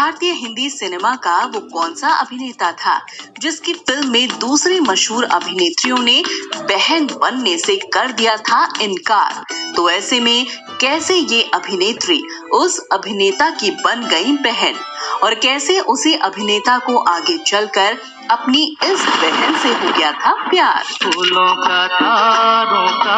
भारतीय हिंदी सिनेमा का वो कौन सा अभिनेता था जिसकी फिल्म में दूसरी मशहूर अभिनेत्रियों ने बहन बनने से कर दिया था इनकार। तो ऐसे में कैसे ये अभिनेत्री उस अभिनेता की बन गई बहन और कैसे उसी अभिनेता को आगे चलकर अपनी इस बहन से हो गया था प्यार। फूलों का तारों का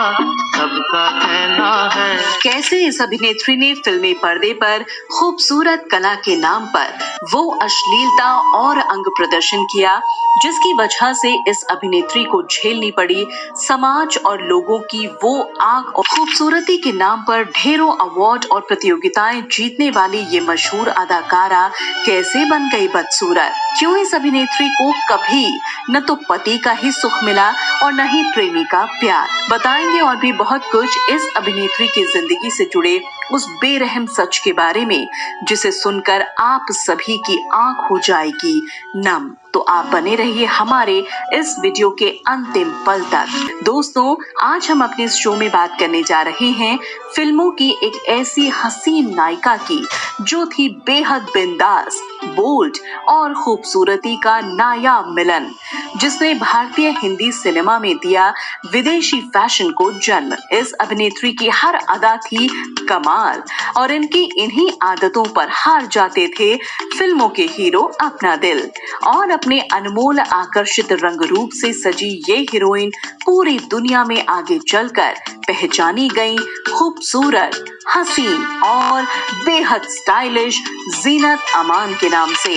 सबका कहना है। कैसे इस अभिनेत्री ने फिल्मी पर्दे पर खूबसूरत कला के नाम पर वो अश्लीलता और अंग प्रदर्शन किया जिसकी वजह से इस अभिनेत्री को झेलनी पड़ी समाज और लोगों की वो आग और खूबसूरती के नाम पर ढेरों अवार्ड और प्रतियोगिताएं जीतने वाली ये मशहूर अदाकारा कैसे बन गई बदसूरत। क्यों इस अभिनेत्री को कभी न तो पति का ही सुख मिला और न ही प्रेमी का प्यार। बताएंगे और भी बहुत कुछ इस अभिनेत्री की जिंदगी से जुड़े उस बेरहम सच के बारे में जिसे सुनकर आप सभी की आंख हो जाएगी नम। तो आप बने रहिए हमारे इस वीडियो के अंतिम पल तक। दोस्तों, आज हम अपने इस शो में बात करने जा रहे हैं फिल्मों की एक ऐसी हसीन नायिका की जो थी बेहद बिंदास, बोल्ड और खूबसूरती का नायाब मिलन, जिसने भारतीय हिंदी सिनेमा में दिया विदेशी फैशन को जन्म। इस अभिनेत्री की हर अदा थी कमाल और इनकी इन्हीं आदतों पर हार जाते थे फिल्मों के हीरो अपना दिल। और अपने अनमोल आकर्षित रंग रूप से सजी ये हीरोइन पूरी दुनिया में आगे चलकर पहचानी गई खूबसूरत, हसीन और बेहद स्टाइलिश जीनत अमान के नाम से।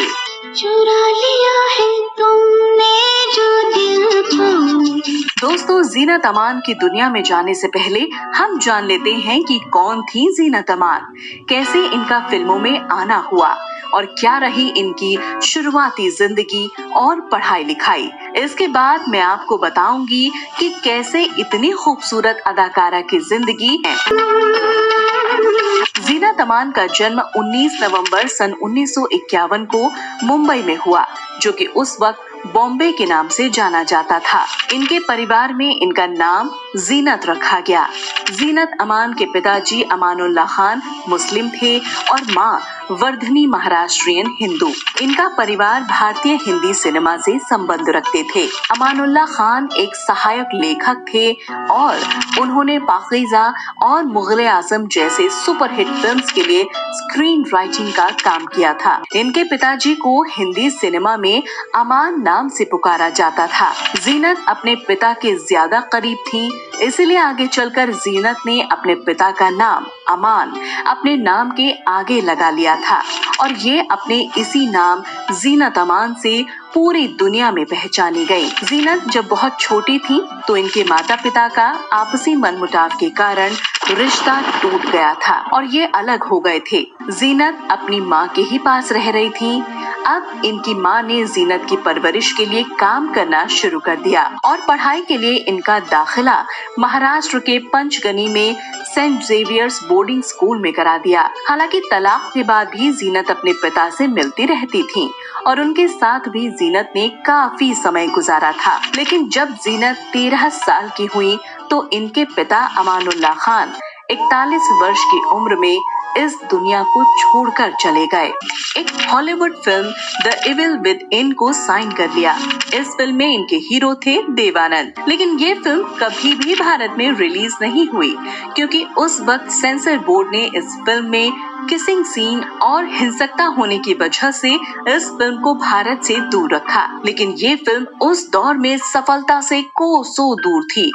चुरा लिया है तुमने जो दिल को। दोस्तों, जीनत अमान की दुनिया में जाने से पहले हम जान लेते हैं कि कौन थी जीनत अमान, कैसे इनका फिल्मों में आना हुआ और क्या रही इनकी शुरुआती जिंदगी और पढ़ाई लिखाई। इसके बाद मैं आपको बताऊंगी कि कैसे इतनी खूबसूरत अदाकारा की जिंदगी है। जीनत अमान का जन्म 19 नवंबर सन 1951 को मुंबई में हुआ, जो कि उस वक्त बॉम्बे के नाम से जाना जाता था। इनके परिवार में इनका नाम जीनत रखा गया। जीनत अमान के पिताजी अमानुल्लाह खान मुस्लिम थे और माँ वर्धनी महाराष्ट्रियन हिंदू। इनका परिवार भारतीय हिंदी सिनेमा से संबंध रखते थे। अमानुल्लाह खान एक सहायक लेखक थे और उन्होंने पाकीज़ा और मुग़ल आज़म जैसे सुपरहिट फिल्म्स के लिए स्क्रीन राइटिंग का काम किया था। इनके पिताजी को हिंदी सिनेमा में अमान नाम से पुकारा जाता था। जीनत अपने पिता के ज्यादा करीब थी, इसलिए आगे चलकर जीनत ने अपने पिता का नाम अमान अपने नाम के आगे लगा लिया था और ये अपने इसी नाम जीनत अमान से पूरी दुनिया में पहचानी गई। जीनत जब बहुत छोटी थी तो इनके माता पिता का आपसी मनमुटाव के कारण रिश्ता टूट गया था और ये अलग हो गए थे। जीनत अपनी माँ के ही पास रह रही थी। अब इनकी माँ ने जीनत की परवरिश के लिए काम करना शुरू कर दिया और पढ़ाई के लिए इनका दाखिला महाराष्ट्र के पंचगनी में सेंट जेवियर्स बोर्डिंग स्कूल में करा दिया। हालांकि तलाक के बाद भी जीनत अपने पिता से मिलती रहती थी और उनके साथ भी जीनत ने काफी समय गुजारा था। लेकिन जब जीनत 13 साल की हुई तो इनके पिता अमानुल्लाह खान 41 वर्ष की उम्र में इस दुनिया को छोड़कर चले गए। एक Hollywood film the evil with in को साइन कर लिया। इस फिल्म में इनके हीरो थे देव आनंद, लेकिन ये फिल्म कभी भी भारत में रिलीज नहीं हुई क्योंकि उस वक्त सेंसर बोर्ड ने इस फिल्म में किसिंग सीन और हिंसकता होने की वजह से इस फिल्म को भारत से दूर रखा। लेकिन ये फिल्म उस दौर में सफलता से कोसों दूर थी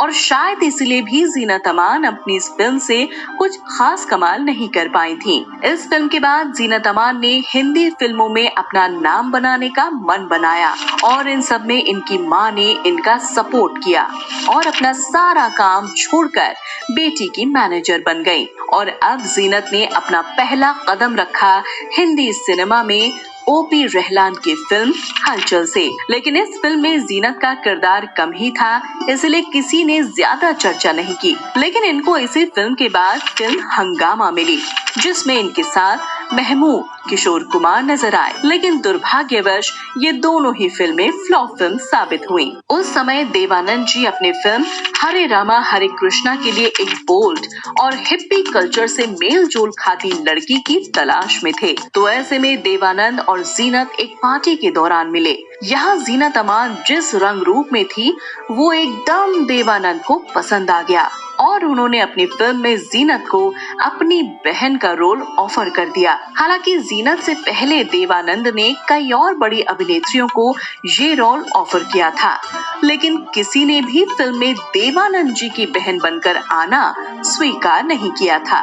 और शायद इसलिए भी जीनत अमान अपनी इस फिल्म से कुछ खास कमाल नहीं कर पाई थी। इस फिल्म के बाद जीनत अमान ने हिंदी फिल्मों में अपना नाम बनाने का मन बनाया और इन सब में इनकी माँ ने इनका सपोर्ट किया और अपना सारा काम छोड़कर बेटी की मैनेजर बन गई और अब जीनत ने अपना पहला कदम रखा हिंदी सिनेमा में ओपी रहलान की फिल्म हलचल से। लेकिन इस फिल्म में जीनत का किरदार कम ही था, इसलिए किसी ने ज्यादा चर्चा नहीं की। लेकिन इनको इसी फिल्म के बाद फिल्म हंगामा मिली जिसमें इनके साथ महमूद, किशोर कुमार नजर आए, लेकिन दुर्भाग्यवश ये दोनों ही फिल्में फ्लॉप फिल्म साबित हुईं। उस समय देवानंद जी अपनी फिल्म हरे रामा हरे कृष्णा के लिए एक बोल्ड और हिप्पी कल्चर से मेल जोल खाती लड़की की तलाश में थे। तो ऐसे में देवानंद और जीनत एक पार्टी के दौरान मिले। यहाँ जीनत अमान जिस रंग रूप में थी वो एकदम देवानंद को पसंद आ गया और उन्होंने अपनी फिल्म में जीनत को अपनी बहन का रोल ऑफर कर दिया। हालांकि जीनत से पहले देवानंद ने कई और बड़ी अभिनेत्रियों को ये रोल ऑफर किया था, लेकिन किसी ने भी फिल्म में देवानंद जी की बहन बनकर आना स्वीकार नहीं किया था,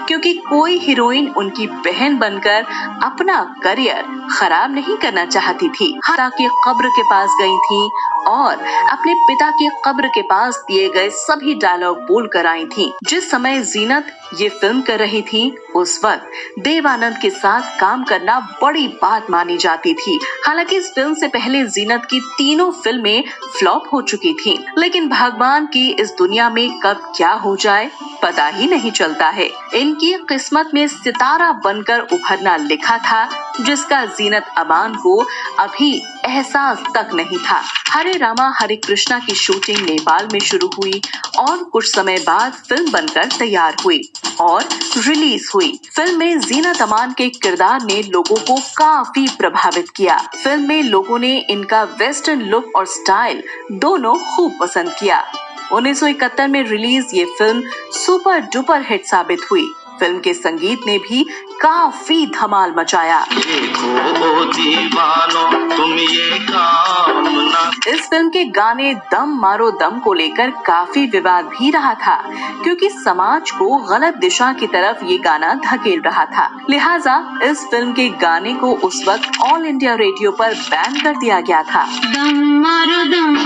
क्योंकि कोई हीरोइन उनकी बहन बनकर अपना करियर खराब नहीं करना चाहती थी। पिता की कब्र के पास गई थी और अपने पिता की कब्र के पास दिए गए सभी डायलॉग बोल कर आई थी। जिस समय जीनत ये फिल्म कर रही थी उस वक्त देवानंद के साथ काम करना बड़ी बात मानी जाती थी। हालांकि इस फिल्म से पहले जीनत की तीनों फिल्में फ्लॉप हो चुकी थी, लेकिन भगवान की इस दुनिया में कब क्या हो जाए पता ही नहीं चलता है। इनकी किस्मत में सितारा बनकर उभरना लिखा था, जिसका जीनत अमान को अभी एहसास तक नहीं था। हरे रामा हरे कृष्णा की शूटिंग नेपाल में शुरू हुई और कुछ समय बाद फिल्म बनकर तैयार हुई और रिलीज हुई। फिल्म में जीनत अमान के किरदार ने लोगों को काफी प्रभावित किया। फिल्म में लोगों ने इनका वेस्टर्न लुक और स्टाइल दोनों खूब पसंद किया। 1971 में रिलीज ये फिल्म सुपर डुपर हिट साबित हुई। फिल्म के संगीत ने भी काफी धमाल मचाया। देखो दीवानो तुम ये काम ना। इस फिल्म के गाने दम मारो दम को लेकर काफी विवाद भी रहा था, क्योंकि समाज को गलत दिशा की तरफ ये गाना धकेल रहा था। लिहाजा इस फिल्म के गाने को उस वक्त ऑल इंडिया रेडियो पर बैन कर दिया गया था। दम मारो दम।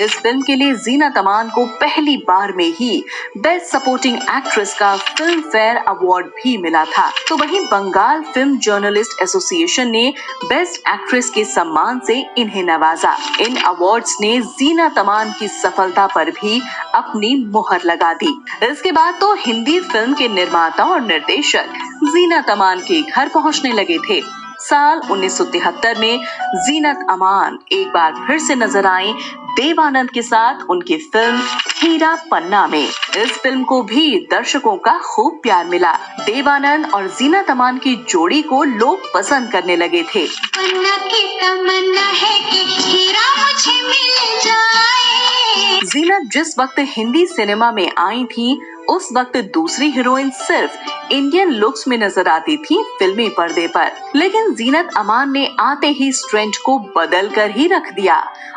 इस फिल्म के लिए जीनत अमान को पहली बार में ही बेस्ट सपोर्टिंग एक्ट्रेस का फिल्म फेयर अवार्ड भी मिला था। तो वहीं बंगाल फिल्म जर्नलिस्ट एसोसिएशन ने बेस्ट एक्ट्रेस के सम्मान से इन्हें नवाजा। इन अवार्ड्स ने जीनत अमान की सफलता पर भी अपनी मुहर लगा दी। इसके बाद तो हिंदी फिल्म के निर्माता और निर्देशक जीनत अमान के घर पहुंचने लगे थे। साल 1973 में जीनत अमान एक बार फिर से नजर आई देवानंद के साथ उनकी फिल्म हीरा पन्ना में। इस फिल्म को भी दर्शकों का खूब प्यार मिला। देवानंद और जीनत अमान की जोड़ी को लोग पसंद करने लगे थे। पन्ना की तमन्ना है कि हीरा मुझे मिल जाए। जीनत जिस वक्त हिंदी सिनेमा में आई थी उस वक्त दूसरी हीरोइन सिर्फ इंडियन लुक्स में नजर आती थी फिल्मी पर्दे पर, लेकिन जीनत अमान ने आते ही इस ट्रेंड को बदल कर ही रख दिया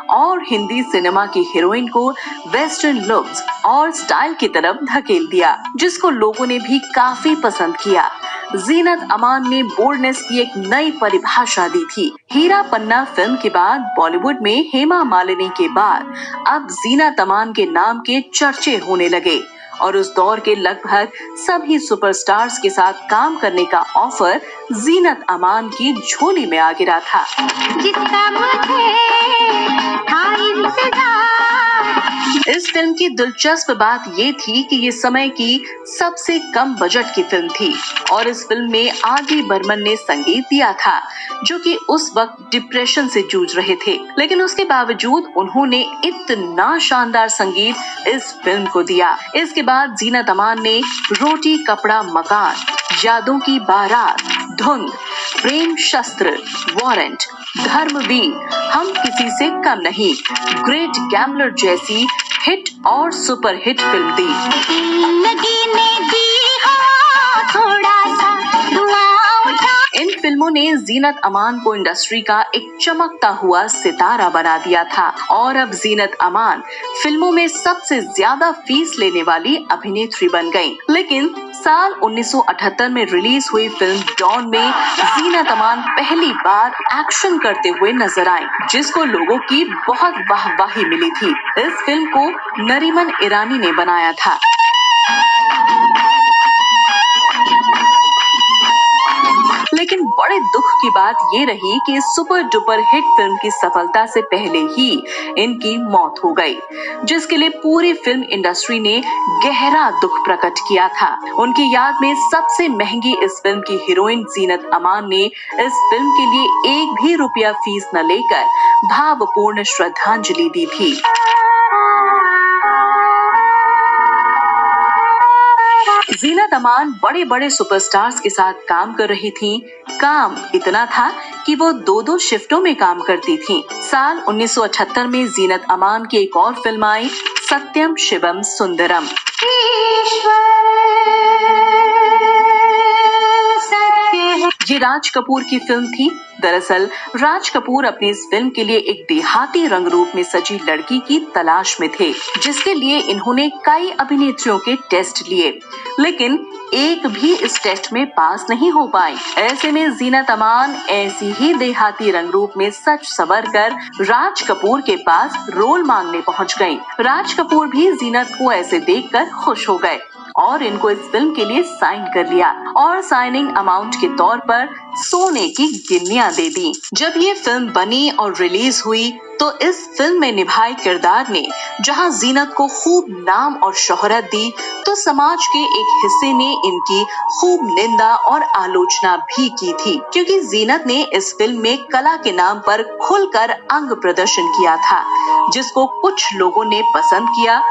और हिंदी सिनेमा की हीरोइन को वेस्टर्न लुक्स और स्टाइल की तरफ धकेल दिया, जिसको लोगों ने भी काफी पसंद किया। जीनत अमान ने बोल्डनेस की एक नई परिभाषा दी थी। हीरा पन्ना फिल्म के बाद बॉलीवुड में हेमा मालिनी के बाद अब जीनत अमान के नाम के चर्चे होने लगे और उस दौर के लगभग सभी सुपरस्टार्स के साथ काम करने का ऑफर जीनत अमान की झोली में आ गिरा था। जिसका मुझे था इंतजार। इस फिल्म की दिलचस्प बात ये थी कि ये समय की सबसे कम बजट की फिल्म थी और इस फिल्म में आर.डी. बर्मन ने संगीत दिया था, जो कि उस वक्त डिप्रेशन से जूझ रहे थे, लेकिन उसके बावजूद उन्होंने इतना शानदार संगीत इस फिल्म को दिया। इसके बाद जीनत अमान ने रोटी कपड़ा मकान, यादों की बारात, धुंध, प्रेम शस्त्र, वारंट, धर्मवीर, हम किसी से कम नहीं, ग्रेट गैम्बलर जैसी हिट और सुपर हिट फिल्म दी। जिंदगी ने दी हो थोड़ा सा धुआं उठा। इन फिल्मों ने जीनत अमान को इंडस्ट्री का एक चमकता हुआ सितारा बना दिया था और अब जीनत अमान फिल्मों में सबसे ज्यादा फीस लेने वाली अभिनेत्री बन गयी। लेकिन साल 1978 में रिलीज हुई फिल्म डॉन में जीनत अमान पहली बार एक्शन करते हुए नजर आए, जिसको लोगों की बहुत वाहवाही मिली थी। इस फिल्म को नरीमन ईरानी ने बनाया था। लेकिन बड़े दुख की बात ये रही कि इस सुपर डुपर हिट फिल्म की सफलता से पहले ही इनकी मौत हो गई, जिसके लिए पूरी फिल्म इंडस्ट्री ने गहरा दुख प्रकट किया था। उनकी याद में सबसे महंगी इस फिल्म की हीरोइन जीनत अमान ने इस फिल्म के लिए एक भी रुपया फीस न लेकर भावपूर्ण श्रद्धांजलि दी थी। जीनत अमान बड़े बड़े सुपरस्टार्स के साथ काम कर रही थीं। काम इतना था कि वो 2-2 शिफ्टों में काम करती थीं। साल 1978 में जीनत अमान की एक और फिल्म आई, सत्यम शिवम सुंदरम। ये राज कपूर की फिल्म थी। दरअसल राज कपूर अपनी इस फिल्म के लिए एक देहाती रंग रूप में सजी लड़की की तलाश में थे, जिसके लिए इन्होंने कई अभिनेत्रियों के टेस्ट लिए, लेकिन एक भी इस टेस्ट में पास नहीं हो पाई। ऐसे में जीनत अमान ऐसी ही देहाती रंग रूप में सच सवर कर राज कपूर के पास रोल मांगने पहुंच गईं। राज कपूर भी जीनत को ऐसे देखकर खुश हो गए और इनको इस फिल्म के लिए साइन कर लिया और साइनिंग अमाउंट के तौर पर सोने की गिन्नियां दे दी। जब ये फिल्म बनी और रिलीज हुई तो इस फिल्म में निभाए किरदार ने जहां जीनत को खूब नाम और शोहरत दी, तो समाज के एक हिस्से ने इनकी खूब निंदा और आलोचना भी की थी, क्योंकि जीनत ने इस फिल्म में कला के नाम पर खुलकर अंग प्रदर्शन किया था, जिसको कुछ लोगों ने पसंद किया।